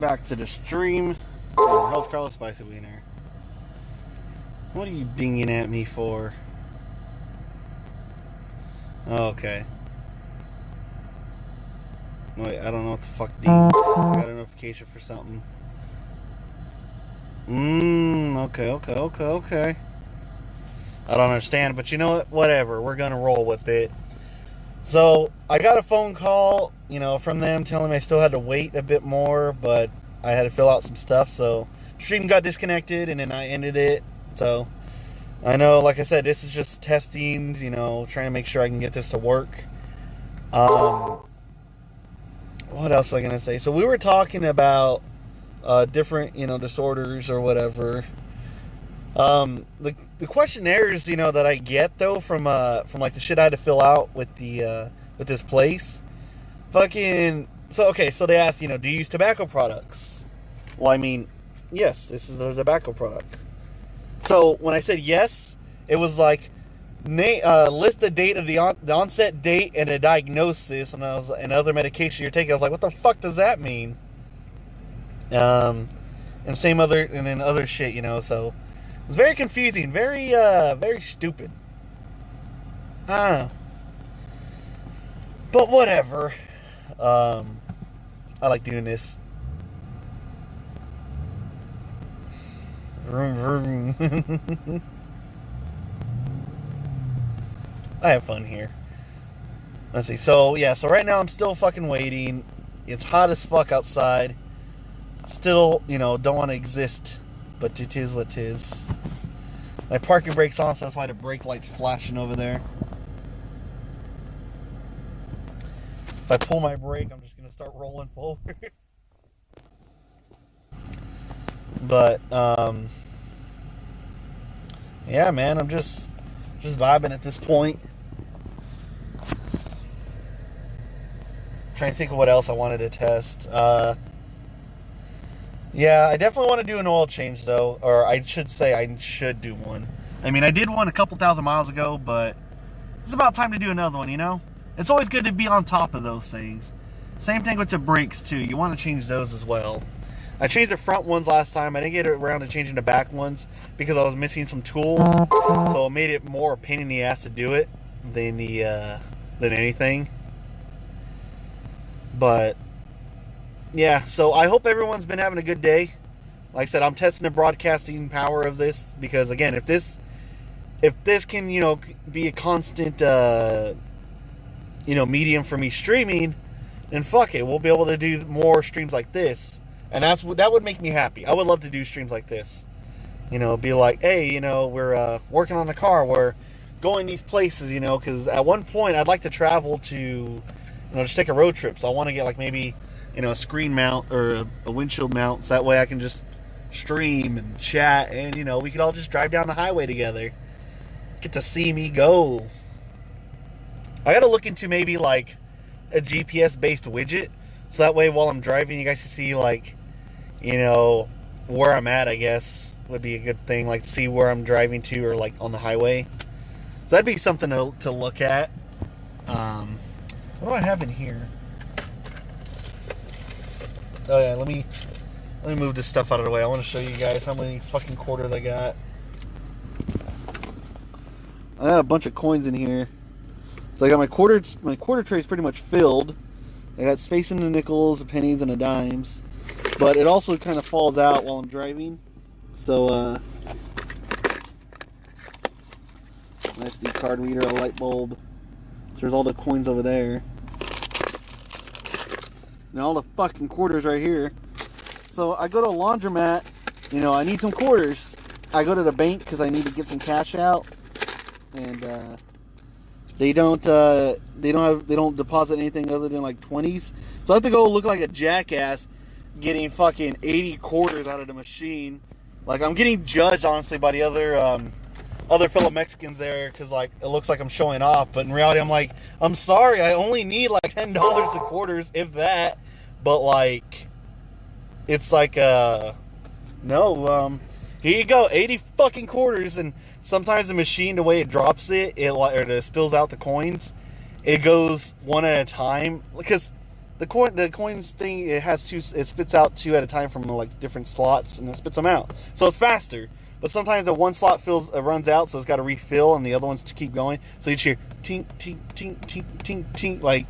back to the stream. Oh, how's Carlos Spicy Wiener? What are you dinging at me for? Oh, okay. Wait, I don't know what the fuck ding. I got a notification for something. Okay. I don't understand, but you know what? Whatever. We're gonna roll with it. So, I got a phone call, from them telling me I still had to wait a bit more, but I had to fill out some stuff, so stream got disconnected, and then I ended it. So, I know, like I said, this is just testing, trying to make sure I can get this to work. What else was I going to say? So, we were talking about different, disorders or whatever. The questionnaires, that I get though from like the shit I had to fill out with the with this place, fucking. So they asked, do you use tobacco products? Well, I mean, yes, this is a tobacco product. So when I said yes, it was like list the date of the onset date and a diagnosis, and other medication you're taking. I was like, what the fuck does that mean? And then other shit, so. It's very confusing, very stupid. But whatever. I like doing this. Vroom, vroom. I have fun here. Let's see. So right now I'm still fucking waiting. It's hot as fuck outside. Still, don't want to exist. But it is what it is. My parking brake's on, so that's why the brake light's flashing over there. If I pull my brake, I'm just going to start rolling forward. But, yeah, man, I'm just vibing at this point. Trying to think of what else I wanted to test. Yeah, I definitely want to do an oil change, though. Or I should say I should do one. I mean, I did one a couple thousand miles ago, but it's about time to do another one, It's always good to be on top of those things. Same thing with the brakes, too. You want to change those as well. I changed the front ones last time. I didn't get around to changing the back ones because I was missing some tools. So it made it more a pain in the ass to do it than anything. But yeah, so I hope everyone's been having a good day. Like I said, I'm testing the broadcasting power of this because, again, if this can, be a constant, medium for me streaming, then fuck it, we'll be able to do more streams like this, and that would make me happy. I would love to do streams like this. Be like, hey, we're working on the car, we're going these places, because at one point I'd like to travel to, just take a road trip. So I want to get like maybe, a screen mount or a windshield mount, so that way I can just stream and chat, and we could all just drive down the highway together, get to see me go. I gotta look into maybe like a GPS based widget, so that way while I'm driving you guys can see like, where I'm at. I guess would be a good thing, like see where I'm driving to, or like on the highway. So that'd be something to look at. What do I have in here? Oh yeah, let me move this stuff out of the way. I want to show you guys how many fucking quarters I got. I got a bunch of coins in here. So I got my quarter tray is pretty much filled. I got space in the nickels, the pennies, and the dimes. But it also kind of falls out while I'm driving. So SD card reader, a light bulb. So there's all the coins over there. And all the fucking quarters right here. So I go to a laundromat, I need some quarters. I go to the bank because I need to get some cash out, and they don't deposit anything other than like 20s. So I have to go look like a jackass getting fucking 80 quarters out of the machine. Like, I'm getting judged, honestly, by the other fellow Mexicans there, because like it looks like I'm showing off, but in reality I'm like, I'm sorry, I only need like $10 of quarters, if that. But like, it's like no, here you go, 80 fucking quarters. And sometimes the machine, the way it drops it spills out the coins, it goes one at a time, because the coins thing, it has two. It spits out two at a time from like different slots, and it spits them out. So it's faster. But sometimes the one slot runs out, so it's got to refill, and the other ones to keep going. So you hear tink, tink, tink, tink, tink, tink, like,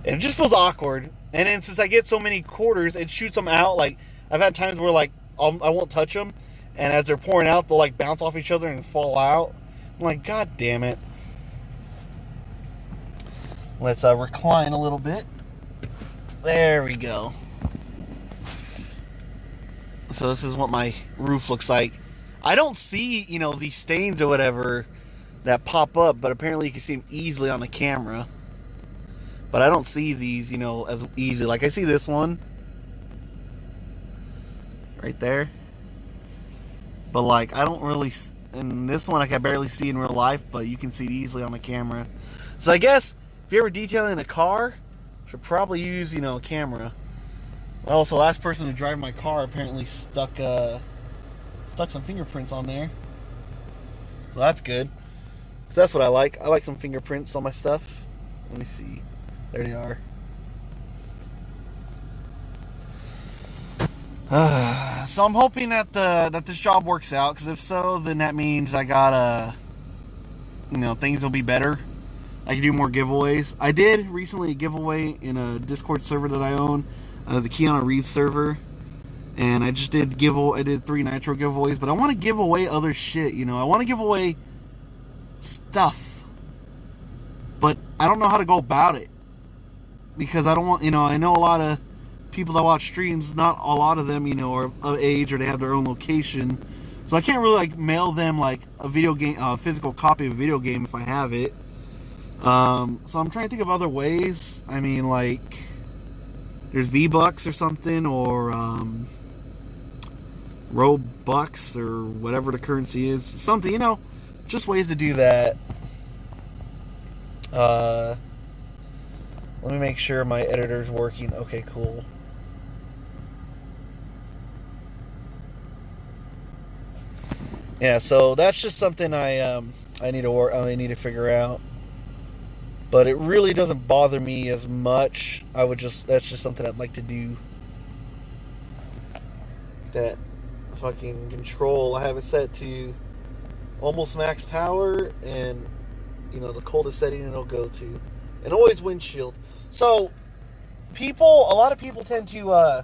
and it just feels awkward. And then since I get so many quarters, it shoots them out. Like, I've had times where like I won't touch them, and as they're pouring out, they'll like bounce off each other and fall out. I'm like, God damn it. Let's recline a little bit. There we go. So this is what my roof looks like. I don't see, these stains or whatever that pop up, but apparently you can see them easily on the camera. But I don't see these, as easily. Like, I see this one right there. But, like, I don't really... And this one I can barely see in real life, but you can see it easily on the camera. So I guess if you're ever detailing a car, you should probably use, a camera. Also, the last person to drive my car apparently stuck some fingerprints on there. So that's good. So that's what I like. I like some fingerprints on my stuff. Let me see. There they are. So I'm hoping that this job works out, because if so, then that means I gotta, things will be better. I can do more giveaways. I did recently a giveaway in a Discord server that I own, the Keanu Reeves server, and I just did 3 Nitro giveaways. But I want to give away other shit. I want to give away stuff, but I don't know how to go about it, because I don't want, I know a lot of people that watch streams, not a lot of them, are of age, or they have their own location, so I can't really like mail them like a video game, physical copy of a video game if I have it. So I'm trying to think of other ways. I mean, like, there's V-Bucks or something, or Robux, or whatever the currency is, something, just ways to do that. Let me make sure my editor's working. Okay, cool. Yeah, so that's just something I need to figure out. But it really doesn't bother me as much. That's just something I'd like to do. That fucking control, I have it set to almost max power, and the coldest setting it'll go to. And always windshield. So a lot of people tend to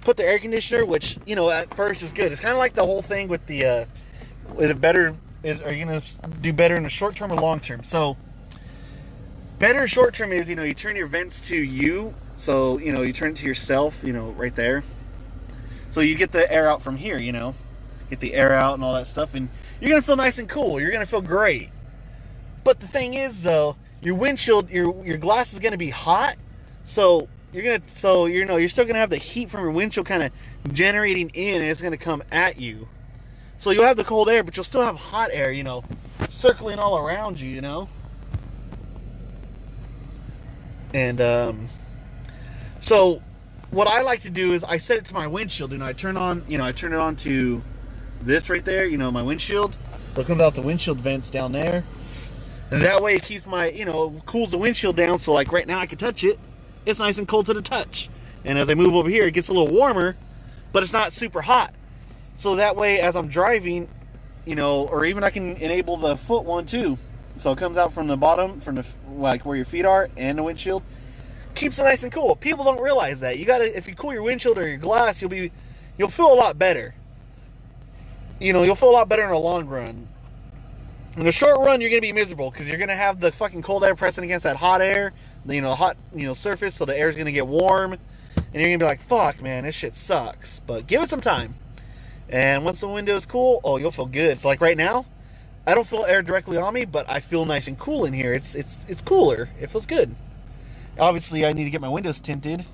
put the air conditioner, which, at first is good. It's kind of like the whole thing with the are you going to do better in the short term or long term? So better short term is, you turn your vents to you. So, you turn it to yourself, right there. So you get the air out from here, get the air out and all that stuff, and you're going to feel nice and cool. You're going to feel great. But the thing is, though, your windshield, your glass is going to be hot, so you're still going to have the heat from your windshield kind of generating in, and it's going to come at you. So you'll have the cold air, but you'll still have hot air, circling all around you, And so what I like to do is I set it to my windshield, and I turn it on to this right there, my windshield. So it comes out the windshield vents down there. And that way it keeps my, cools the windshield down, so like right now I can touch it. It's nice and cold to the touch. And as I move over here, it gets a little warmer, but it's not super hot. So that way, as I'm driving, or even I can enable the foot one too. So it comes out from the bottom, from the, like, where your feet are, and the windshield. Keeps it nice and cool. People don't realize that. If you cool your windshield or your glass, you'll feel a lot better. You'll feel a lot better in the long run. In the short run, you're going to be miserable, because you're going to have the fucking cold air pressing against that hot air, hot, surface, so the air's going to get warm, and you're going to be like, fuck, man, this shit sucks. But give it some time. And once the window is cool, you'll feel good. So like right now, I don't feel air directly on me, but I feel nice and cool in here. It's cooler. It feels good. Obviously, I need to get my windows tinted.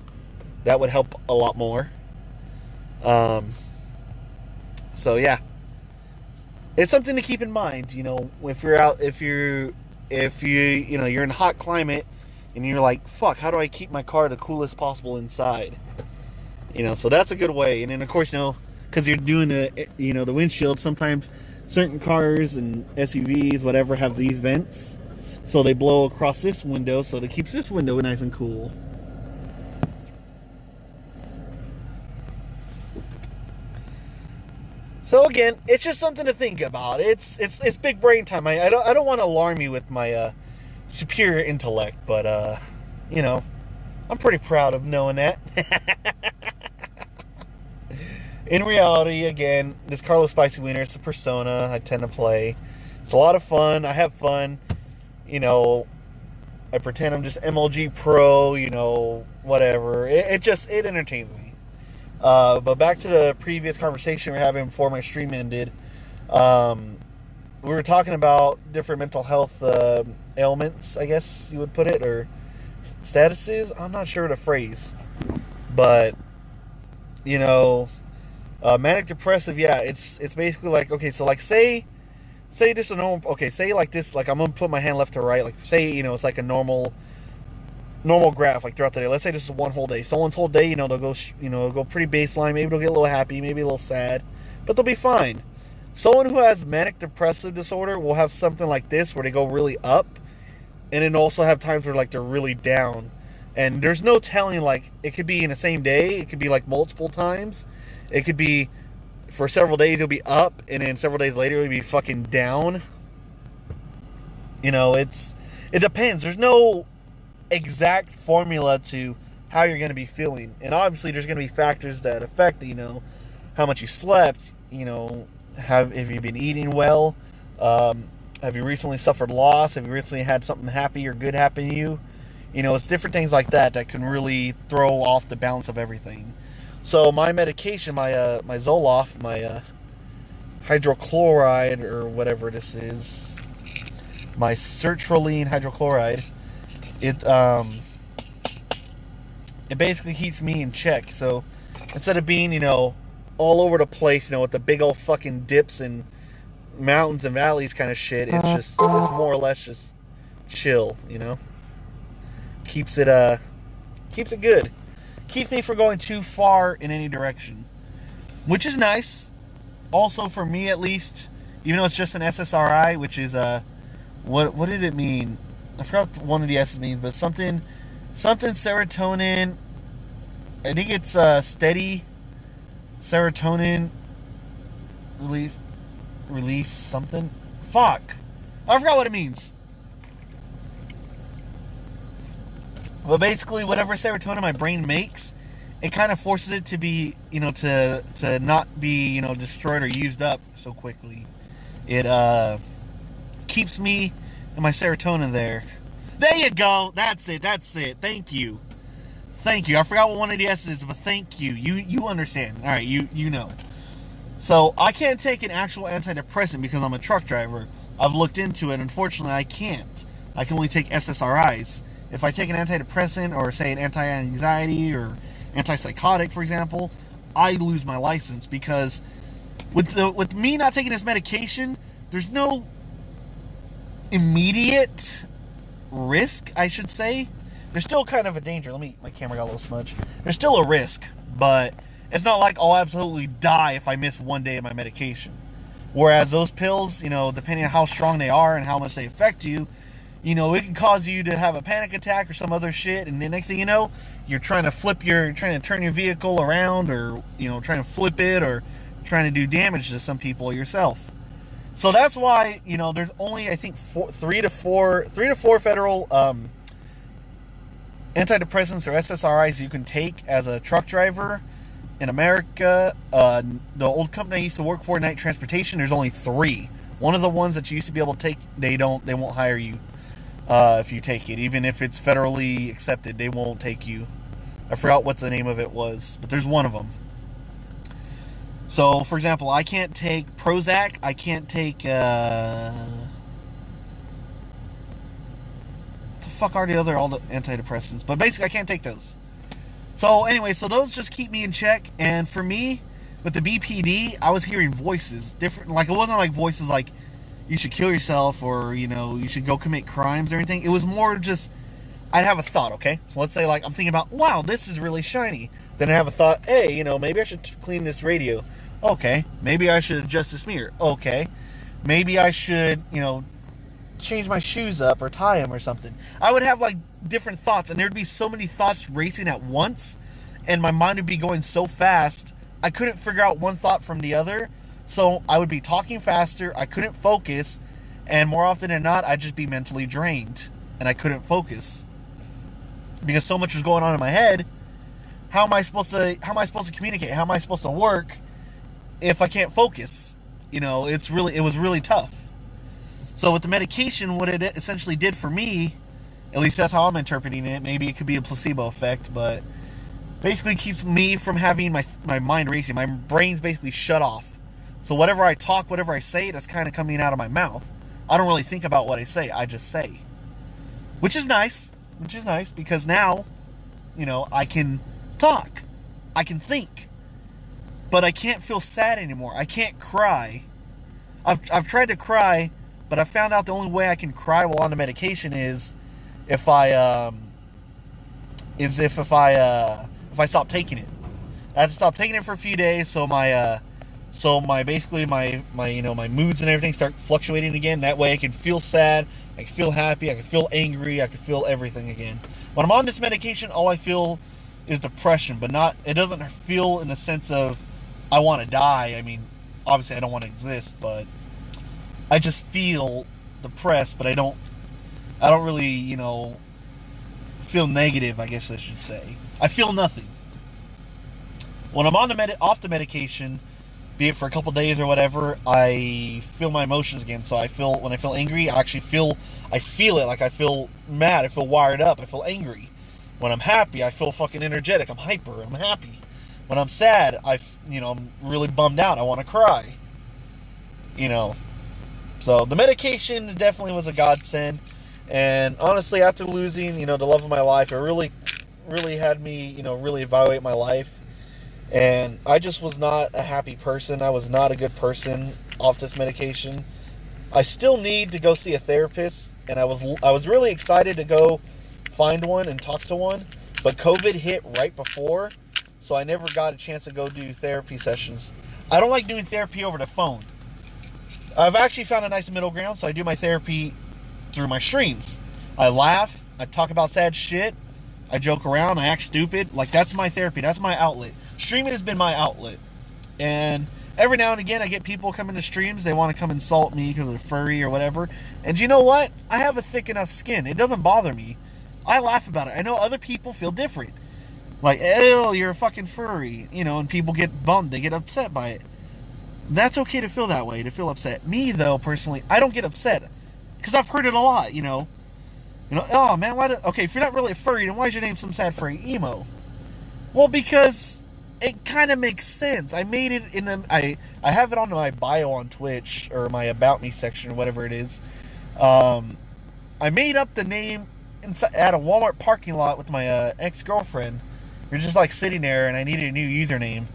That would help a lot more. So yeah. It's something to keep in mind, if you're in a hot climate, and you're like, fuck, how do I keep my car the coolest possible inside? So that's a good way. And then of course, because you're doing the windshield, sometimes certain cars and SUVs, whatever, have these vents, so they blow across this window, so it keeps this window nice and cool. So again, it's just something to think about. It's big brain time. I don't want to alarm you with my superior intellect, but you know, I'm pretty proud of knowing that. In reality, again, this Carlos Spicy Wiener, it's a persona I tend to play. It's a lot of fun. I have fun. You know, I pretend I'm just MLG Pro, you know, whatever. It entertains me. But back to the previous conversation we were having before my stream ended. We were talking about different mental health ailments, I guess you would put it, or statuses. I'm not sure the phrase. But, you know, manic depressive, yeah, it's basically like, okay, so like say this a normal, okay, say like this, like I'm gonna put my hand left to right, like say, you know, it's like a normal graph, like throughout the day. Let's say this is one whole day. Someone's whole day, you know, they'll go, go pretty baseline. Maybe they'll get a little happy, maybe a little sad, but they'll be fine. Someone who has manic depressive disorder will have something like this where they go really up, and then also have times where like they're really down. And there's no telling, like it could be in the same day, it could be like multiple times. It could be for several days you'll be up, and then several days later you'll be fucking down. You know, it depends. There's no exact formula to how you're going to be feeling. And obviously there's going to be factors that affect, you know, how much you slept, you know, have you been eating well, have you recently suffered loss, have you recently had something happy or good happen to you. You know, it's different things like that that can really throw off the balance of everything. So my medication, my Zoloft, my hydrochloride or whatever this is, my sertraline hydrochloride, it basically keeps me in check. So instead of being, you know, all over the place, you know, with the big old fucking dips and mountains and valleys kind of shit, it's more or less just chill, you know. Keeps it good. Keeps me from going too far in any direction, which is nice. Also for me, at least, even though it's just an SSRI, which is what did it mean? I forgot what one of the S's means, but something serotonin. I think it's steady serotonin release something. Fuck, I forgot what it means. But basically, whatever serotonin my brain makes, it kind of forces it to be, you know, to not be, you know, destroyed or used up so quickly. It keeps me and my serotonin there. There you go. That's it. Thank you. I forgot what one of the S's is, but thank you. You understand. All right, you know. So I can't take an actual antidepressant because I'm a truck driver. I've looked into it. Unfortunately, I can't. I can only take SSRIs. If I take an antidepressant or say an anti-anxiety or antipsychotic, for example, I lose my license because with me not taking this medication, there's no immediate risk, I should say. There's still kind of a danger. My camera got a little smudged. There's still a risk, but it's not like I'll absolutely die if I miss one day of my medication. Whereas those pills, you know, depending on how strong they are and how much they affect you, you know, it can cause you to have a panic attack or some other shit, and the next thing you know, you're trying to turn your vehicle around, or, you know, trying to flip it, or trying to do damage to some people yourself. So that's why, you know, there's only, I think, three to four federal antidepressants or SSRIs you can take as a truck driver in America. The old company I used to work for, Night Transportation, there's only 3. One of the ones that you used to be able to take, they won't hire you. If you take it, even if it's federally accepted, they won't take you. I forgot what the name of it was, but there's one of them. So, for example, I can't take Prozac. I can't take, what the fuck are all the antidepressants? But basically, I can't take those. So, anyway, so those just keep me in check. And for me, with the BPD, I was hearing voices. Different, like, it wasn't like voices like, you should kill yourself, or, you know, you should go commit crimes or anything. It was more just, I'd have a thought, okay? So let's say, like, I'm thinking about, wow, this is really shiny. Then I have a thought, hey, you know, maybe I should clean this radio. Okay. Maybe I should adjust this mirror. Okay. Maybe I should, you know, change my shoes up or tie them or something. I would have, like, different thoughts, and there'd be so many thoughts racing at once, and my mind would be going so fast, I couldn't figure out one thought from the other. So I would be talking faster, I couldn't focus, and more often than not, I'd just be mentally drained, and I couldn't focus because so much was going on in my head. How am I supposed to communicate? How am I supposed to work if I can't focus? It was really tough. So with the medication, what it essentially did for me, at least that's how I'm interpreting it, maybe it could be a placebo effect, but basically keeps me from having my mind racing. My brain's basically shut off. So whatever I talk, whatever I say, that's kind of coming out of my mouth. I don't really think about what I say. I just say. Which is nice because now, I can talk. I can think. But I can't feel sad anymore. I can't cry. I've tried to cry, but I found out the only way I can cry while on the medication is if I stop taking it. I have to stop taking it for a few days so my moods and everything start fluctuating again. That way I can feel sad, I can feel happy, I can feel angry, I can feel everything again. When I'm on this medication, all I feel is depression, but it doesn't feel in the sense of I want to die. I mean, obviously I don't want to exist, but I just feel depressed, but I don't really, feel negative, I guess I should say. I feel nothing. When I'm off the medication, be it for a couple days or whatever, I feel my emotions again. So when I feel angry, I feel it. Like I feel mad, I feel wired up, I feel angry. When I'm happy, I feel fucking energetic, I'm hyper, I'm happy. When I'm sad, I'm really bummed out, I want to cry. So the medication definitely was a godsend. And honestly, after losing, the love of my life, it really, really had me, really evaluate my life. And I just was not a happy person. I was not a good person off this medication. I still need to go see a therapist, and I was really excited to go find one and talk to one, but COVID hit right before, so I never got a chance to go do therapy sessions. I don't like doing therapy over the phone. I've actually found a nice middle ground, so I do my therapy through my streams. I laugh, I talk about sad shit, I joke around, I act stupid. Like, that's my therapy, that's my outlet. Streaming has been my outlet. And every now and again, I get people coming to streams, they want to come insult me because they're furry or whatever. And you know what? I have a thick enough skin. It doesn't bother me. I laugh about it. I know other people feel different. Like, ew, you're a fucking furry. And people get bummed, they get upset by it. That's okay to feel that way, to feel upset. Me, though, personally, I don't get upset. Because I've heard it a lot, oh man, okay, if you're not really a furry, then why is your name some sad furry emo? Well, because it kind of makes sense. I made it I have it on my bio on Twitch, or my About Me section, or whatever it is. I made up the name at a Walmart parking lot with my ex-girlfriend. We were just like sitting there, and I needed a new username.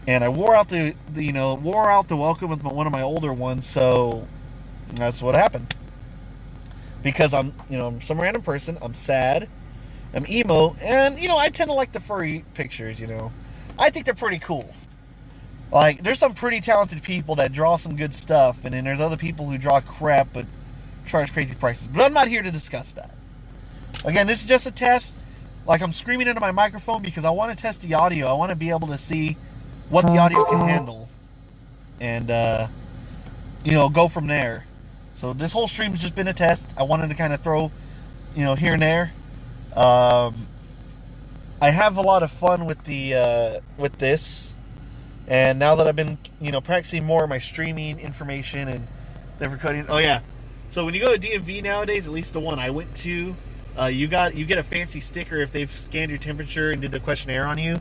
And I wore out the welcome with one of my older ones, so that's what happened. Because I'm some random person, I'm sad, I'm emo, and, I tend to like the furry pictures, I think they're pretty cool. Like, there's some pretty talented people that draw some good stuff, and then there's other people who draw crap but charge crazy prices. But I'm not here to discuss that. Again, this is just a test. Like, I'm screaming into my microphone because I want to test the audio. I want to be able to see what the audio can handle. And, go from there. So this whole stream has just been a test. I wanted to kind of throw, here and there. I have a lot of fun with with this, and now that I've been, practicing more of my streaming information and the recording. Oh yeah, so when you go to DMV nowadays, at least the one I went to, you get a fancy sticker if they've scanned your temperature and did the questionnaire on you.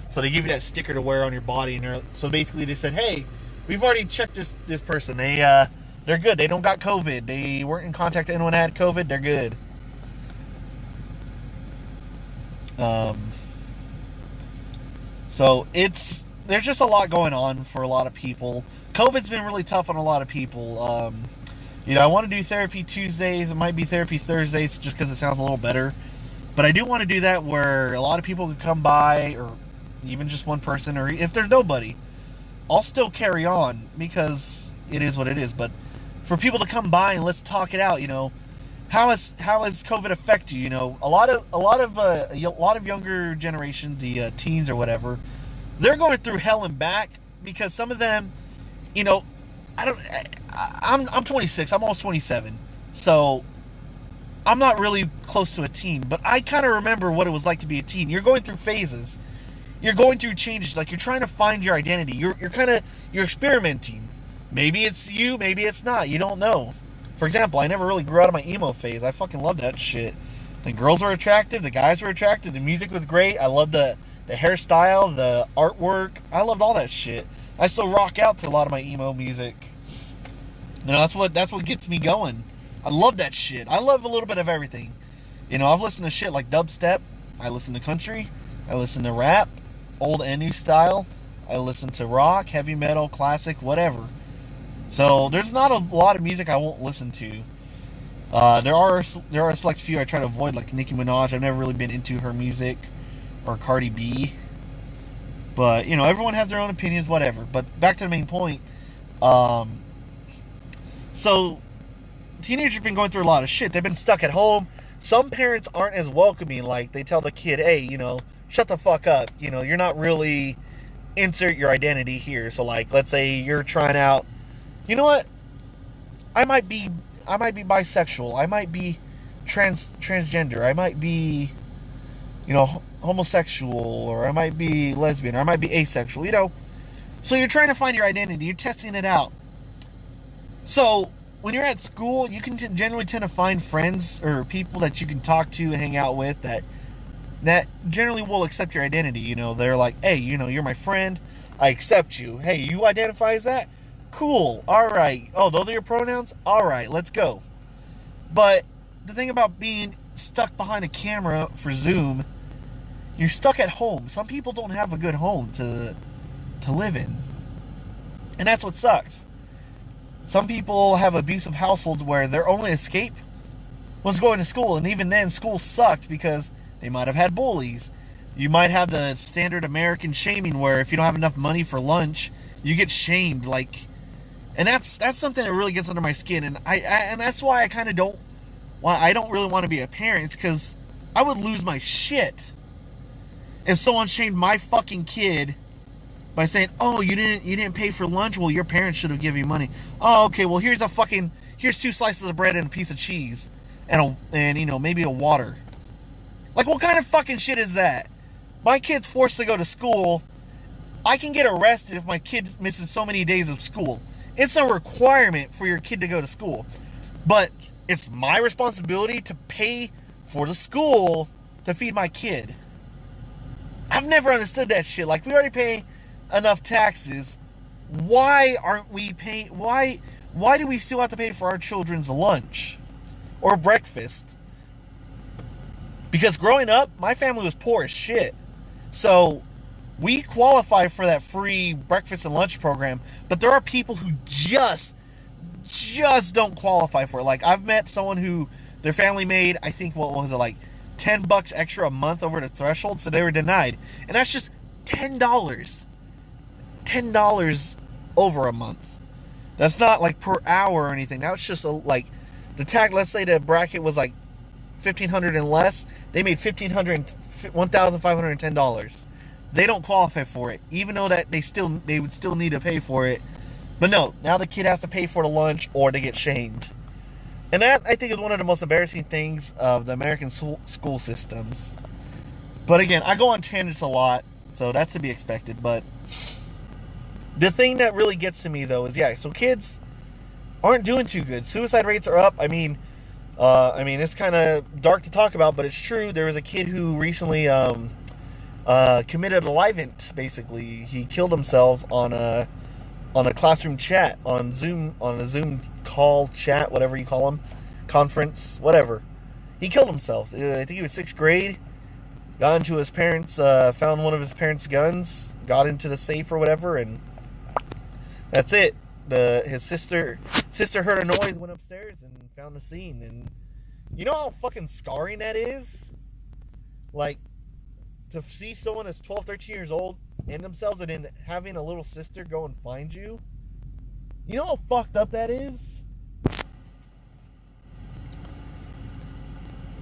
So they give you that sticker to wear on your body, and so basically they said, hey, we've already checked this person. They're good. They don't got COVID. They weren't in contact with anyone that had COVID. They're good. So there's just a lot going on for a lot of people. COVID's been really tough on a lot of people. I want to do therapy Tuesdays. It might be therapy Thursdays just because it sounds a little better. But I do want to do that where a lot of people could come by, or even just one person, or if there's nobody, I'll still carry on because it is what it is. But for people to come by and let's talk it out, how has COVID affect you? A lot of younger generations, the teens or whatever, they're going through hell and back because some of them, you know, I'm 26. I'm almost 27. So I'm not really close to a teen, but I kind of remember what it was like to be a teen. You're going through phases. You're going through changes. Like, you're trying to find your identity. You're experimenting. Maybe it's you, maybe it's not. You don't know. For example, I never really grew out of my emo phase. I fucking loved that shit. The girls were attractive, the guys were attractive, the music was great. I loved the hairstyle, the artwork. I loved all that shit. I still rock out to a lot of my emo music. You know, that's what gets me going. I love that shit. I love a little bit of everything. You know, I've listened to shit like dubstep. I listen to country. I listen to rap, old and new style. I listen to rock, heavy metal, classic, whatever. So there's not a lot of music I won't listen to. There are a select few I try to avoid, like Nicki Minaj. I've never really been into her music, or Cardi B. But you know, everyone has their own opinions, whatever. But back to the main point. So teenagers have been going through a lot of shit. They've been stuck at home. Some parents aren't as welcoming. Like, they tell the kid, "Hey, you know, shut the fuck up. You know, you're not really insert your identity here." So, like, let's say you're trying out. You know what? I might be bisexual. I might be transgender. I might be, you know, homosexual, or I might be lesbian, or I might be asexual. You know, so you're trying to find your identity. You're testing it out. So when you're at school, you can generally tend to find friends or people that you can talk to and hang out with that generally will accept your identity. You know, they're like, "Hey, you know, you're my friend. I accept you. Hey, you identify as that? Cool. All right. Oh, those are your pronouns? All right, let's go." But the thing about being stuck behind a camera for Zoom, you're stuck at home. Some people don't have a good home to live in. And that's what sucks. Some people have abusive households where their only escape was going to school. And even then, school sucked because they might have had bullies. You might have the standard American shaming where if you don't have enough money for lunch, you get shamed. Like, and that's something that really gets under my skin. And and that's why I kind of don't really want to be a parent, because I would lose my shit if someone shamed my fucking kid by saying, "Oh, you didn't pay for lunch. Well, your parents should have given you money." Oh, okay. Well, here's 2 slices of bread and a piece of cheese, and you know, maybe a water. Like, what kind of fucking shit is that? My kid's forced to go to school. I can get arrested if my kid misses so many days of school. It's a requirement for your kid to go to school, but it's my responsibility to pay for the school to feed my kid. I've never understood that shit. Like, we already pay enough taxes. Why aren't we paying? Why do we still have to pay for our children's lunch or breakfast? Because growing up, my family was poor as shit. So we qualify for that free breakfast and lunch program, but there are people who just don't qualify for it. Like, I've met someone who their family made, I think, what was it, like $10 extra a month over the threshold, so they were denied. And that's just $10. $10 over a month. That's not like per hour or anything. Now it's just like the tax. Let's say the bracket was like $1,500 and less. They made $1,510. They don't qualify for it, even though that they would still need to pay for it. But no, now the kid has to pay for the lunch or they get shamed. And that, I think, is one of the most embarrassing things of the American school systems. But again, I go on tangents a lot, so that's to be expected. But the thing that really gets to me, though, is, so kids aren't doing too good. Suicide rates are up. I mean, it's kind of dark to talk about, but it's true. There was a kid who recently committed a live-int, basically. He killed himself on a classroom chat, on a Zoom call, chat, whatever you call them, conference, whatever. He killed himself. I think he was 6th grade. Got into his parents, found one of his parents' guns, got into the safe or whatever, and that's it. His sister heard a noise, went upstairs, and found the scene. And you know how fucking scarring that is? Like, to see someone that's 12, 13 years old end themselves, and then having a little sister go and find you. You know how fucked up that is?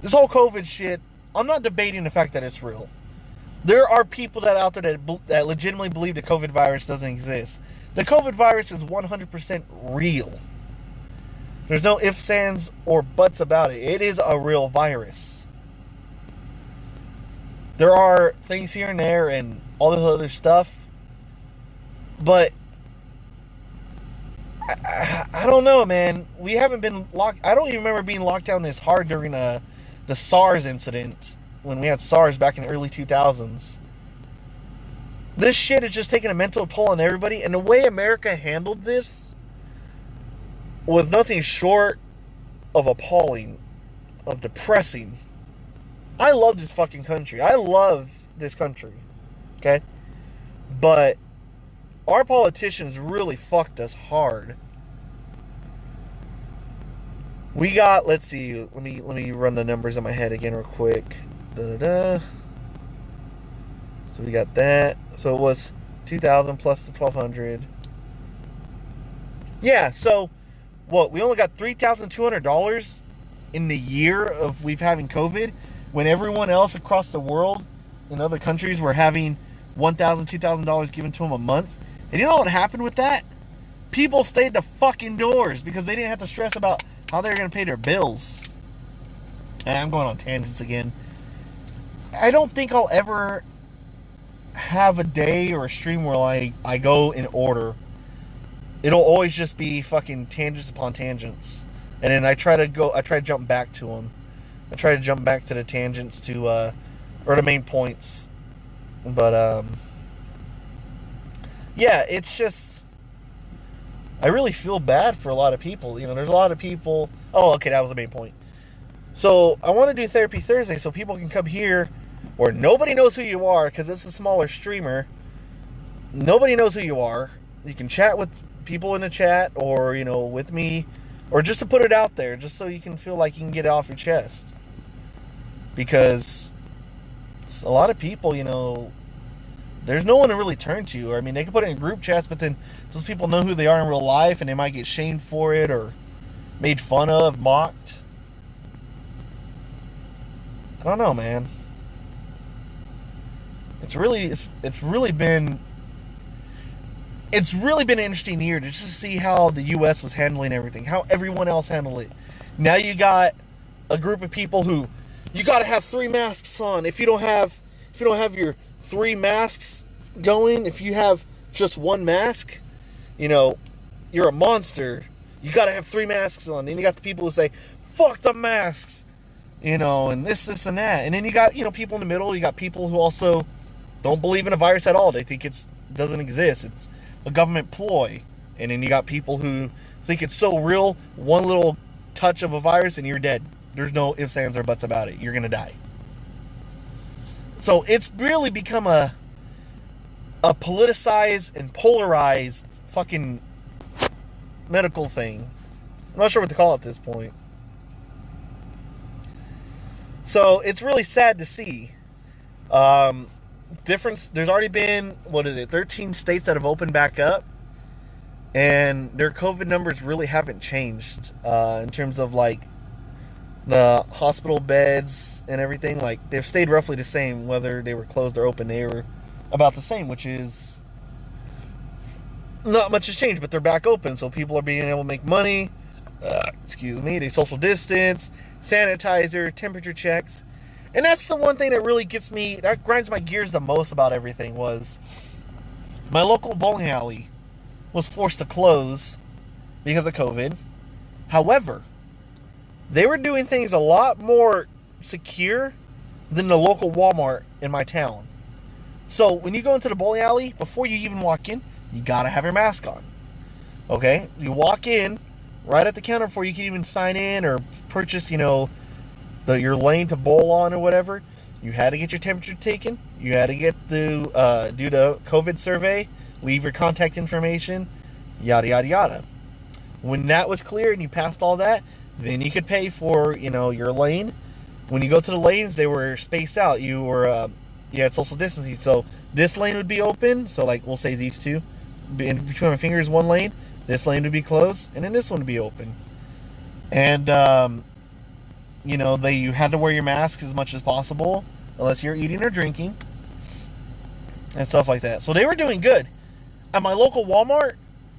This whole COVID shit, I'm not debating the fact that it's real. There are people that out there that legitimately believe the COVID virus doesn't exist. The COVID virus is 100% real. There's no ifs, ands, or buts about it. It is a real virus. There are things here and there and all this other stuff. But I don't know, man. We haven't been locked. I don't even remember being locked down this hard during the SARS incident when we had SARS back in the early 2000s. This shit is just taking a mental toll on everybody. And the way America handled this was nothing short of appalling, of depressing. I love this fucking country. I love this country. Okay? But our politicians really fucked us hard. We got, let's see, let me run the numbers in my head again real quick. So we got that. So it was 2,000 plus the 1,200. Yeah, so what? We only got $3,200 in the year of we've having COVID, when everyone else across the world in other countries were having $1,000, $2,000 given to them a month. And you know what happened with that? People stayed the fucking doors because they didn't have to stress about how they were going to pay their bills. And I'm going on tangents again. I don't think I'll ever have a day or a stream where I go in order. It'll always just be fucking tangents upon tangents. And then I try to jump back to them. I try to jump back to the tangents or the main points. But, yeah, it's just, I really feel bad for a lot of people. You know, there's a lot of people. Oh, okay, that was the main point. So I want to do Therapy Thursday so people can come here where nobody knows who you are because it's a smaller streamer. Nobody knows who you are. You can chat with people in the chat or, you know, with me, or just to put it out there just so you can feel like you can get it off your chest. Because a lot of people, you know, there's no one to really turn to. I mean, they can put it in group chats, but then those people know who they are in real life and they might get shamed for it or made fun of, mocked. I don't know, man. It's really been an interesting year to just see how the US was handling everything, how everyone else handled it. Now you got a group of people who you got to have 3 masks on. If you don't have your 3 masks going, if you have just 1 mask, you know, you're a monster. You got to have 3 masks on. Then you got the people who say, fuck the masks, you know, and this and that. And then you got, you know, people in the middle. You got people who also don't believe in a virus at all. They think it doesn't exist. It's a government ploy. And then you got people who think it's so real, one little touch of a virus and you're dead. There's no ifs, ands, or buts about it. You're going to die. So it's really become a politicized and polarized fucking medical thing. I'm not sure what to call it at this point. So it's really sad to see. There's already been, 13 states that have opened back up. And their COVID numbers really haven't changed in terms of like the hospital beds and everything. Like, they've stayed roughly the same whether they were closed or open. They were about the same, which is not much has changed, but they're back open, so people are being able to make money. They social distance, sanitizer, temperature checks. And that's the one thing that really that grinds my gears the most about everything was my local bowling alley was forced to close because of COVID. However, they were doing things a lot more secure than the local Walmart in my town. So when you go into the bowling alley, before you even walk in, you gotta have your mask on. Okay? You walk in right at the counter before you can even sign in or purchase, you know, your lane to bowl on or whatever. You had to get your temperature taken. You had to get do the COVID survey, leave your contact information, yada, yada, yada. When that was clear and you passed all that, then you could pay for, you know, your lane. When you go to the lanes, they were spaced out. You had social distancing. So this lane would be open. So like, we'll say these two. In between my fingers, one lane. This lane would be closed. And then this one would be open. And, you know, you had to wear your mask as much as possible. Unless you're eating or drinking. and stuff like that. So they were doing good. At my local Walmart,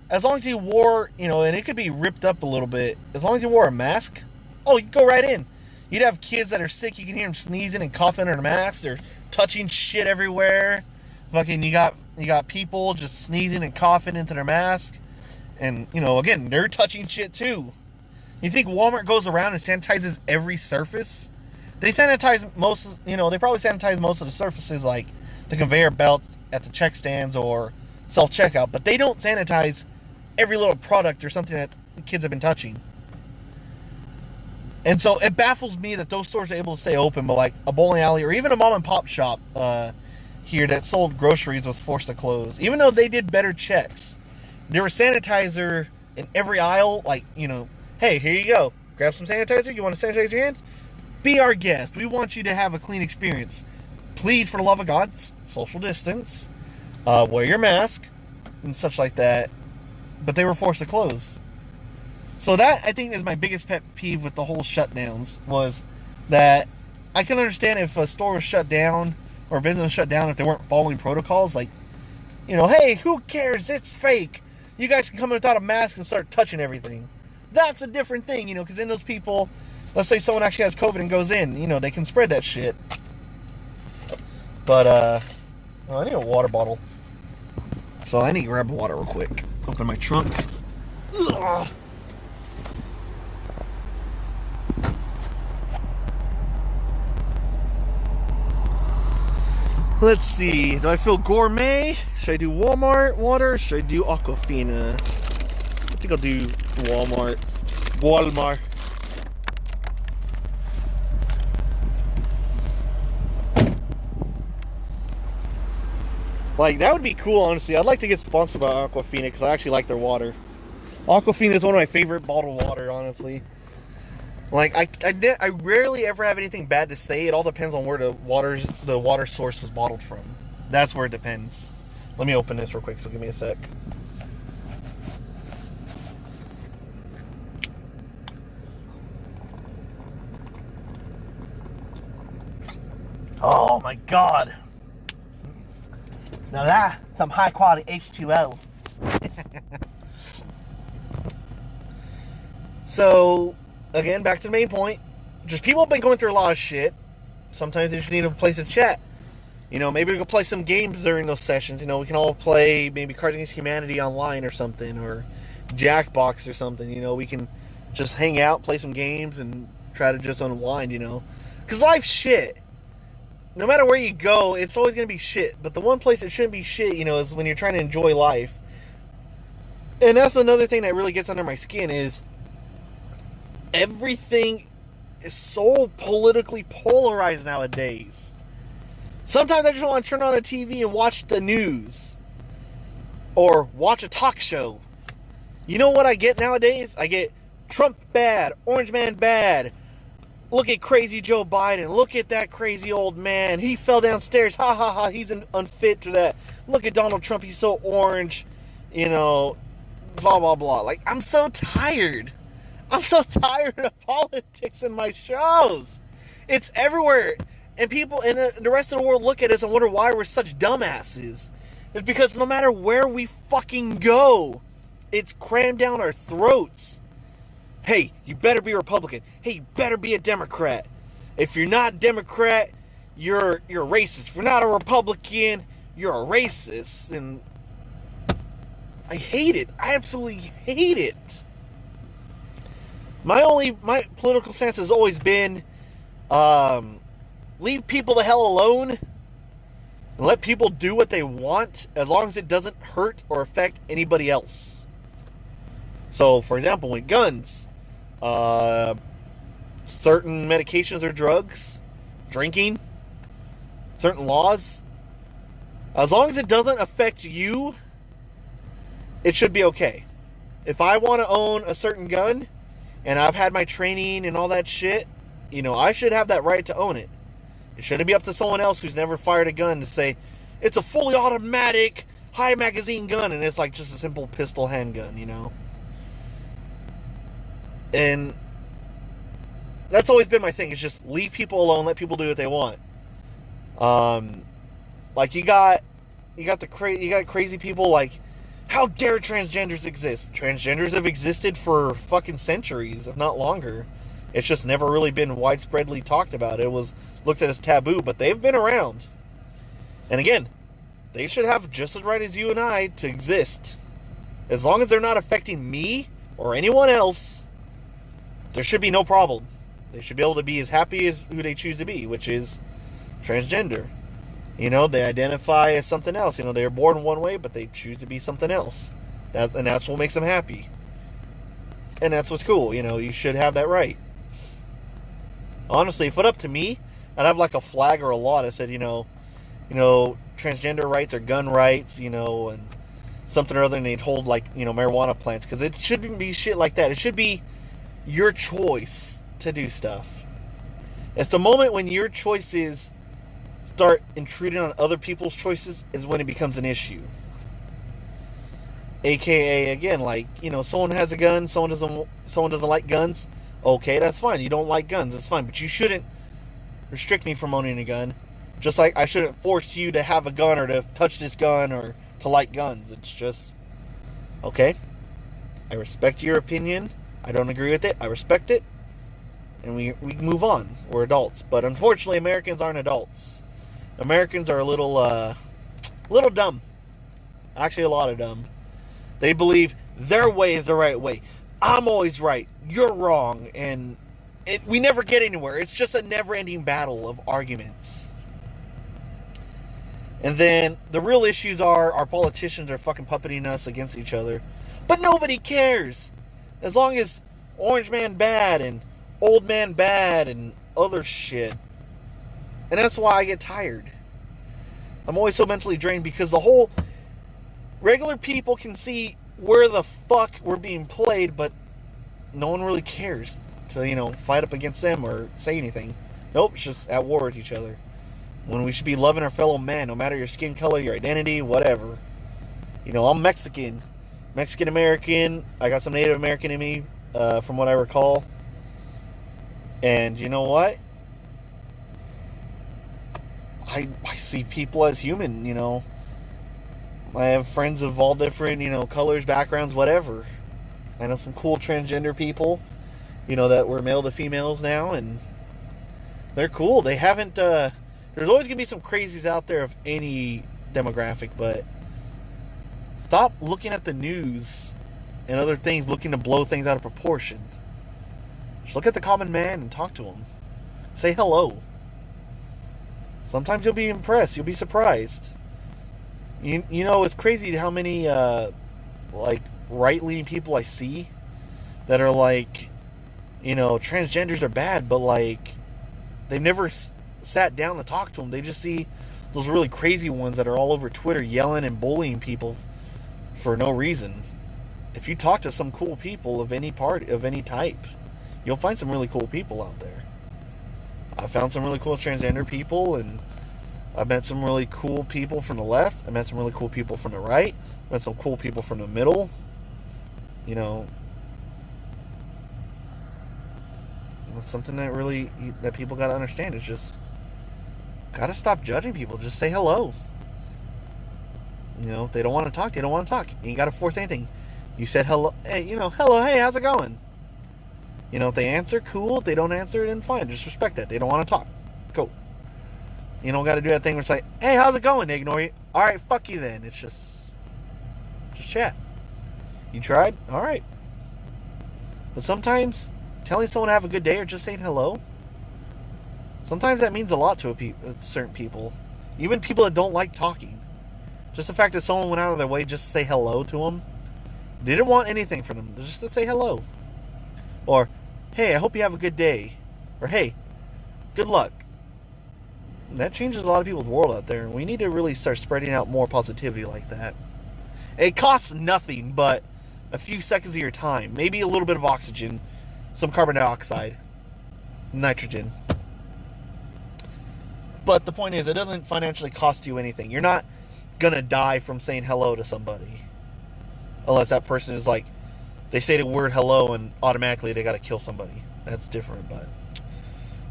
as long as you wore, and it could be ripped up a little bit, as long as you wore a mask, oh, you go right in. You'd have kids that are sick, you can hear them sneezing and coughing under the mask. They're touching shit everywhere. Fucking, you got people just sneezing and coughing into their mask. And, again, they're touching shit too. You think Walmart goes around and sanitizes every surface? They sanitize they probably sanitize most of the surfaces, like the conveyor belts at the check stands or self-checkout, but they don't sanitize every little product or something that kids have been touching. And so it baffles me that those stores are able to stay open, but like a bowling alley or even a mom and pop shop here that sold groceries was forced to close. Even though they did better checks, there was sanitizer in every aisle. Like, hey, here you go. Grab some sanitizer. You want to sanitize your hands? Be our guest. We want you to have a clean experience. Please, for the love of God, social distance. Wear your mask and such like that. But they were forced to close. So that, I think, is my biggest pet peeve with the whole shutdowns, was that I can understand if a store was shut down or a business was shut down if they weren't following protocols. Like, hey, who cares? It's fake. You guys can come in without a mask and start touching everything. That's a different thing, because then those people, let's say someone actually has COVID and goes in, they can spread that shit. But, I need a water bottle. So I need to grab water real quick. Open my trunk. Ugh. Let's see. Do I feel gourmet? Should I do Walmart water? Or should I do Aquafina? I think I'll do Walmart. Like, that would be cool, honestly. I'd like to get sponsored by Aquafina because I actually like their water. Aquafina is one of my favorite bottled water, honestly. Like, I rarely ever have anything bad to say. It all depends on where the water source was bottled from. That's where it depends. Let me open this real quick, so give me a sec. Oh my God. Now that's some high quality H2O. So, again, back to the main point. Just people have been going through a lot of shit. Sometimes they just need a place to chat. Maybe we can play some games during those sessions. We can all play maybe Cards Against Humanity online or something, or Jackbox or something. We can just hang out, play some games, and try to just unwind, Because life's shit. No matter where you go, it's always going to be shit. But the one place it shouldn't be shit, is when you're trying to enjoy life. And that's another thing that really gets under my skin is everything is so politically polarized nowadays. Sometimes I just want to turn on a TV and watch the news. Or watch a talk show. You know what I get nowadays? I get Trump bad, Orange Man bad. Look at crazy Joe Biden. Look at that crazy old man. He fell downstairs. Ha ha ha. He's unfit for that. Look at Donald Trump. He's so orange. Blah, blah, blah. Like, I'm so tired. I'm so tired of politics in my shows. It's everywhere. And people in the rest of the world look at us and wonder why we're such dumbasses. It's because no matter where we fucking go, it's crammed down our throats. Hey, you better be a Republican. Hey, you better be a Democrat. If you're not a Democrat, you're a racist. If you're not a Republican, you're a racist. And I hate it. I absolutely hate it. My political stance has always been leave people the hell alone and let people do what they want as long as it doesn't hurt or affect anybody else. So, for example, with guns, certain medications or drugs, drinking, certain laws, as long as it doesn't affect you, it should be okay. If I want to own a certain gun and I've had my training and all that shit, I should have that right to own it. It shouldn't be up to someone else who's never fired a gun to say, it's a fully automatic, high magazine gun, and it's like just a simple pistol handgun, And that's always been my thing, is just leave people alone, let people do what they want. Like, you got you got crazy people like, how dare transgenders exist? Transgenders have existed for fucking centuries, if not longer. It's just never really been widespreadly talked about. It was looked at as taboo, but they've been around. And again, they should have just as right as you and I to exist. As long as they're not affecting me or anyone else, there should be no problem. They should be able to be as happy as who they choose to be, which is transgender. You know, they identify as something else. You know, they're born one way, but they choose to be something else. And that's what makes them happy. And that's what's cool. You know, you should have that right. Honestly, if it up to me, I'd have like a flag or a law that said, you know, transgender rights or gun rights, you know, and something or other, and they'd hold like, you know, marijuana plants. Because it shouldn't be shit like that. It should be your choice to do stuff. It's the moment when your choices start intruding on other people's choices is when it becomes an issue. AKA, again, like, you know, someone has a gun, someone doesn't like guns. Okay, that's fine. You don't like guns, that's fine. But you shouldn't restrict me from owning a gun. Just like I shouldn't force you to have a gun or to touch this gun or to like guns. It's just, okay, I respect your opinion. I don't agree with it. I respect it. And we move on. We're adults. But unfortunately, Americans aren't adults. Americans are a little dumb. Actually, a lot of dumb. They believe their way is the right way. I'm always right. You're wrong. And we never get anywhere. It's just a never-ending battle of arguments. And then the real issues are our politicians are fucking puppeting us against each other. But nobody cares. As long as Orange Man bad and Old Man bad and other shit. And that's why I get tired. I'm always so mentally drained because the whole regular people can see where the fuck we're being played, but no one really cares to, you know, fight up against them or say anything. Nope, it's just at war with each other. When we should be loving our fellow man, no matter your skin color, your identity, whatever. You know, I'm Mexican. Mexican American. I got some Native American in me, from what I recall. And you know what? I see people as human, you know. I have friends of all different, you know, colors, backgrounds, whatever. I know some cool transgender people, you know, that were male to females now, and they're cool. They haven't, there's always going to be some crazies out there of any demographic, but stop looking at the news and other things, looking to blow things out of proportion. Just look at the common man and talk to him. Say hello. Sometimes you'll be impressed. You'll be surprised. You know, it's crazy how many, like, right-leaning people I see that are like, you know, transgenders are bad, but, like, they've never sat down to talk to them. They just see those really crazy ones that are all over Twitter yelling and bullying people for no reason. If you talk to some cool people of any part, of any type, you'll find some really cool people out there. I found some really cool transgender people, and I met some really cool people from the left. I met some really cool people from the right. I met some cool people from the middle. You know, that's something that people got to understand. Is just got to stop judging people. Just say hello. You know, if they don't want to talk, they don't want to talk. You ain't got to force anything. You said hello. Hey, you know, hello. Hey, how's it going? You know, if they answer, cool. If they don't answer, then fine. Just respect that. They don't want to talk. Cool. You don't got to do that thing where it's like, hey, how's it going? They ignore you. All right, fuck you then. It's just chat. You tried? All right. But sometimes telling someone to have a good day or just saying hello, sometimes that means a lot to certain people. Even people that don't like talking. Just the fact that someone went out of their way just to say hello to them. They didn't want anything from them. Just to say hello. Or, hey, I hope you have a good day. Or, hey, good luck. And that changes a lot of people's world out there. And we need to really start spreading out more positivity like that. It costs nothing but a few seconds of your time. Maybe a little bit of oxygen. Some carbon dioxide. Nitrogen. But the point is, it doesn't financially cost you anything. You're not going to die from saying hello to somebody. Unless that person is like, they say the word hello and automatically they got to kill somebody. That's different, but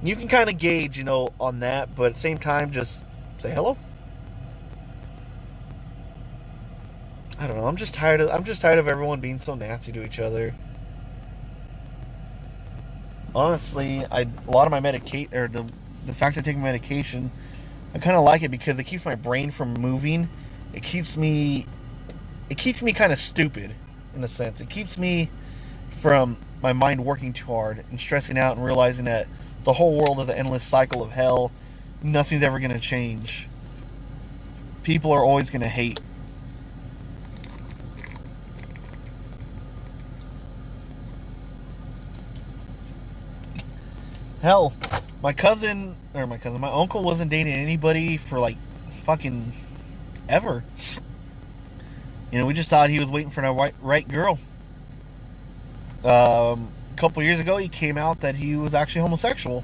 you can kind of gauge, you know, on that. But at the same time, just say hello. I don't know. I'm just tired of everyone being so nasty to each other. Honestly, a lot of my medication, or the fact I take medication, I kind of like it because it keeps my brain from moving. It keeps me kind of stupid in a sense. It keeps me from my mind working too hard and stressing out and realizing that the whole world is an endless cycle of hell. Nothing's ever going to change. People are always going to hate. Hell, my uncle wasn't dating anybody for like fucking ever. You know, we just thought he was waiting for the right girl. A couple years ago, he came out that he was actually homosexual.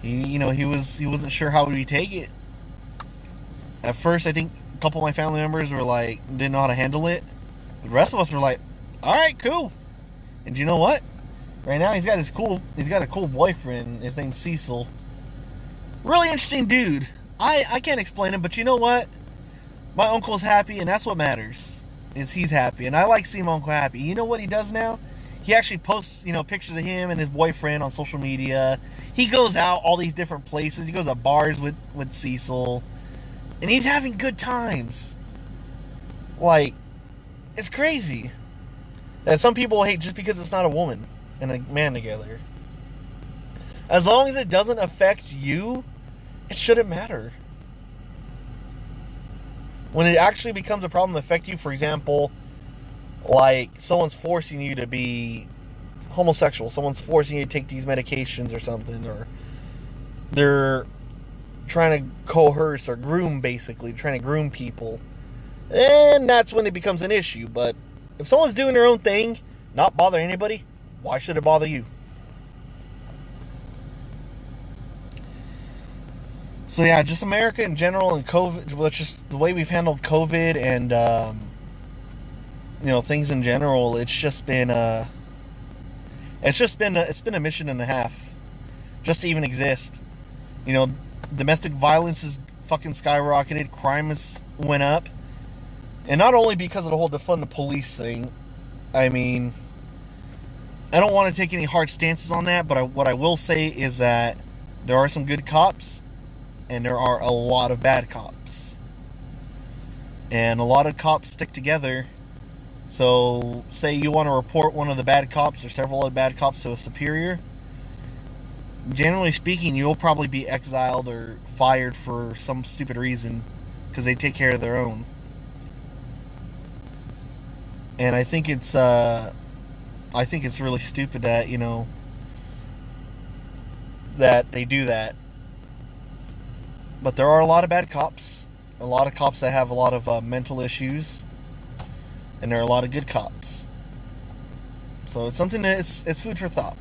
He wasn't sure how he'd take it. At first, I think a couple of my family members were like, didn't know how to handle it. The rest of us were like, all right, cool. And you know what? Right now, he's got a cool boyfriend. His name's Cecil. Really interesting dude. I can't explain him, but you know what? My uncle's happy, and that's what matters. Is he's happy, and I like seeing my uncle happy. You know what he does now? He actually posts, pictures of him and his boyfriend on social media. He goes out all these different places. He goes to bars with Cecil, and he's having good times. Like, it's crazy that some people hate just because it's not a woman and a man together. As long as it doesn't affect you, it shouldn't matter. When it actually becomes a problem that affects you, for example, like someone's forcing you to be homosexual, someone's forcing you to take these medications or something, or they're trying to coerce or groom, basically, trying to groom people, and that's when it becomes an issue. But if someone's doing their own thing, not bothering anybody, why should it bother you? So yeah, just America in general and COVID, well, just the way we've handled COVID and things in general. It's been a mission and a half just to even exist. Domestic violence is fucking skyrocketed. Crime has went up, and not only because of the whole defund the police thing. I mean, I don't want to take any hard stances on that, but what I will say is that there are some good cops. And there are a lot of bad cops. And a lot of cops stick together. So, say you want to report one of the bad cops or several of the bad cops to a superior. Generally speaking, you'll probably be exiled or fired for some stupid reason. Because they take care of their own. And I think it's really stupid that, that they do that. But there are a lot of bad cops. A lot of cops that have a lot of mental issues. And there are a lot of good cops. So it's something that it's food for thought.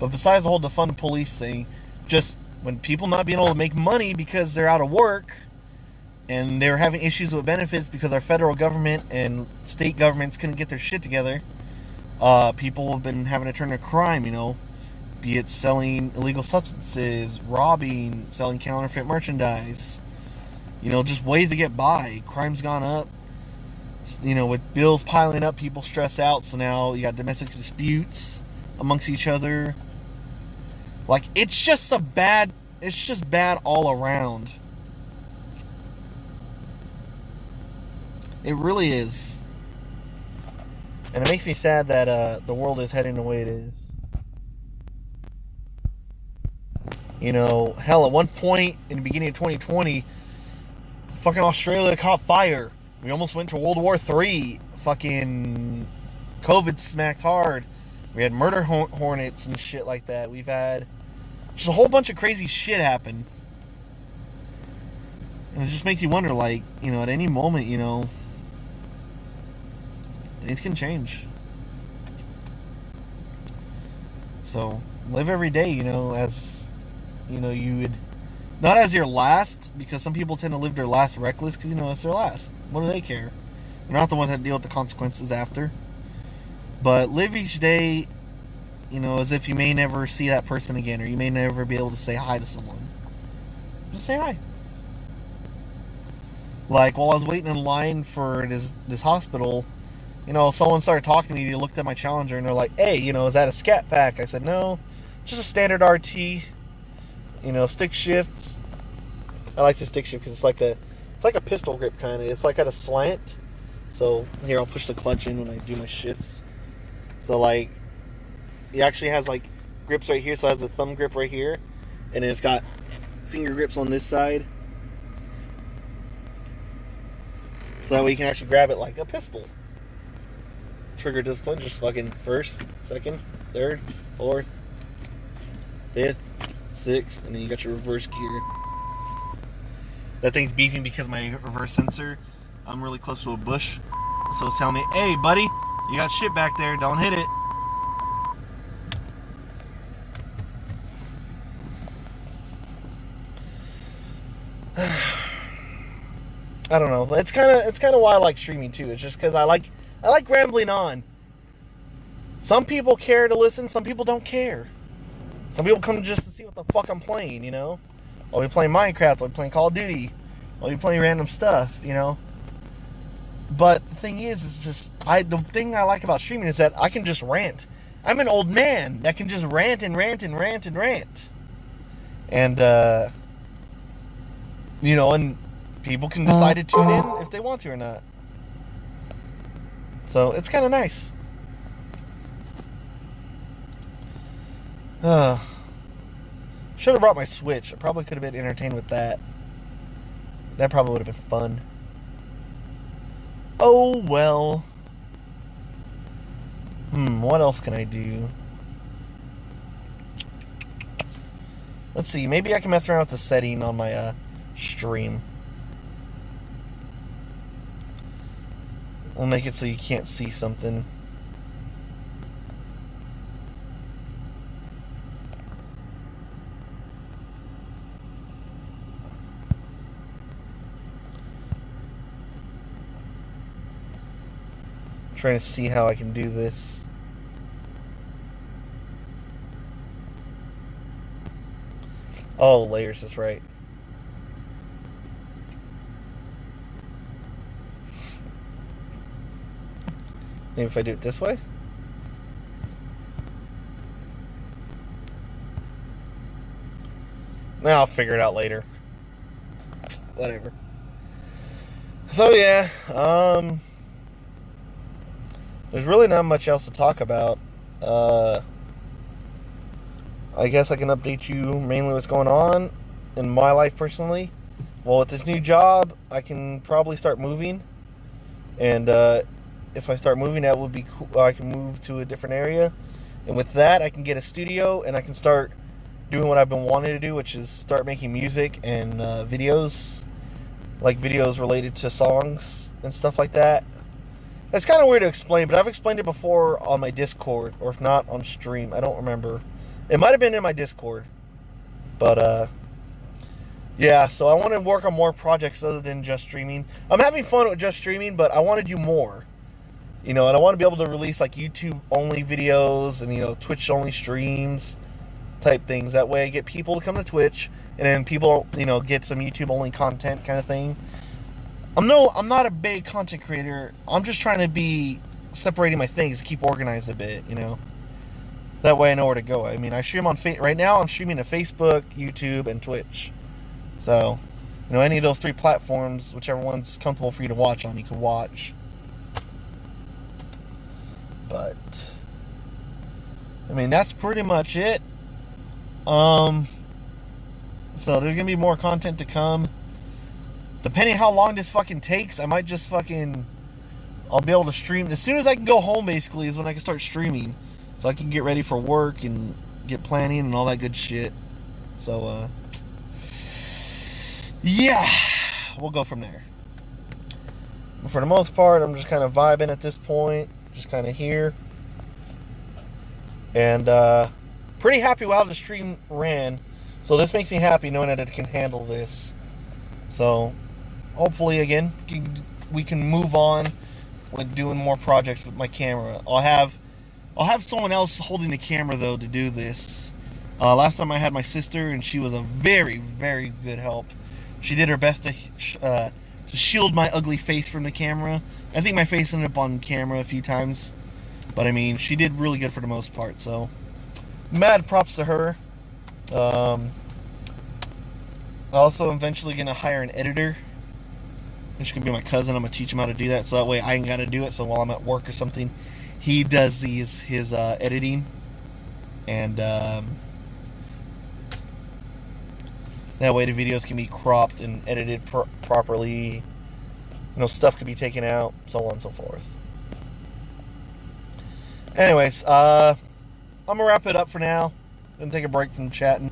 But besides the whole defund the police thing, just when people not being able to make money because they're out of work, and they're having issues with benefits because our federal government and state governments couldn't get their shit together, people have been having to turn to crime, be it selling illegal substances, robbing, selling counterfeit merchandise, just ways to get by. Crime's gone up. With bills piling up, people stress out, so now you got domestic disputes amongst each other. Like, it's just bad all around. It really is. And it makes me sad that the world is heading the way it is. Hell, at one point in the beginning of 2020, fucking Australia caught fire. We almost went to World War III. Fucking COVID smacked hard. We had murder hornets and shit like that. We've had just a whole bunch of crazy shit happen. And it just makes you wonder, like, at any moment, things can change. So, live every day, as... you would, not as your last, because some people tend to live their last reckless, because, it's their last. What do they care? They're not the ones that deal with the consequences after. But live each day, as if you may never see that person again, or you may never be able to say hi to someone. Just say hi. Like, while I was waiting in line for this hospital, you know, someone started talking to me. They looked at my Challenger and they're like, "Hey, you know, is that a Scat Pack?" I said, "No, just a standard RT. You know, stick shifts." I like the stick shift because it's like a pistol grip kind of. It's like at a slant. So here, I'll push the clutch in when I do my shifts. So like, it actually has like grips right here. So it has a thumb grip right here, and then it's got finger grips on this side. So that way you can actually grab it like a pistol. Trigger discipline, just fucking first, second, third, fourth, fifth, sixth, and then you got your reverse gear. That thing's beeping because my reverse sensor, I'm really close to a bush. So it's telling me, "Hey buddy, you got shit back there, don't hit it." I don't know. It's kind of why I like streaming too. It's just because I like rambling on. Some people care to listen. Some people don't care. Some people come just to see what the fuck I'm playing. You know, I'll be playing Minecraft. I'll be playing Call of Duty. I'll be playing random stuff. You know. But the thing is, it's just the thing I like about streaming is that I can just rant. I'm an old man that can just rant and rant and rant and rant. And you know, and people can decide to tune in if they want to or not. So it's kind of nice. Should have brought my Switch. I probably could have been entertained with that. That probably would have been fun. Oh well. What else can I do? Let's see. Maybe I can mess around with the setting on my stream. We'll make it so you can't see something. I'm trying to see how I can do this. Oh, layers is right. Maybe if I do it this way? Now I'll figure it out later. Whatever. So yeah, there's really not much else to talk about. I guess I can update you mainly what's going on in my life personally. Well, with this new job, I can probably start moving. And if I start moving, that would be cool. I can move to a different area. And with that, I can get a studio and I can start doing what I've been wanting to do, which is start making music and videos. Like videos related to songs and stuff like that. It's kind of weird to explain, but I've explained it before on my Discord, or if not, on stream. I don't remember. It might have been in my Discord. But, yeah, so I want to work on more projects other than just streaming. I'm having fun with just streaming, but I want to do more. You know, and I want to be able to release, like, YouTube-only videos and, you know, Twitch-only streams type things. That way I get people to come to Twitch, and then people, you know, get some YouTube-only content kind of thing. I'm not a big content creator. I'm just trying to be separating my things to keep organized a bit, you know. That way I know where to go. I mean, I stream on right now. I'm streaming to Facebook, YouTube, and Twitch. So, you know, any of those three platforms, whichever one's comfortable for you to watch on, you can watch. But, I mean, that's pretty much it. So there's gonna be more content to come. Depending how long this fucking takes, I might just fucking, I'll be able to stream as soon as I can go home. Basically, is when I can start streaming, so I can get ready for work and get planning and all that good shit. So, yeah, we'll go from there. But for the most part, I'm just kind of vibing at this point, just kind of here, and pretty happy with how the stream ran. So this makes me happy knowing that it can handle this. So hopefully, again, we can move on with doing more projects with my camera. I'll have someone else holding the camera though to do this. Last time I had my sister, and she was a very, very good help. She did her best to to shield my ugly face from the camera. I think my face ended up on camera a few times, but I mean, she did really good for the most part. So, mad props to her. Also, eventually gonna hire an editor. Which can be my cousin. I'm gonna teach him how to do that, so that way I ain't gotta do it. So while I'm at work or something, he does his editing, and that way the videos can be cropped and edited properly. Stuff could be taken out, so on and so forth. Anyways, I'm gonna wrap it up for now. Gonna take a break from chatting.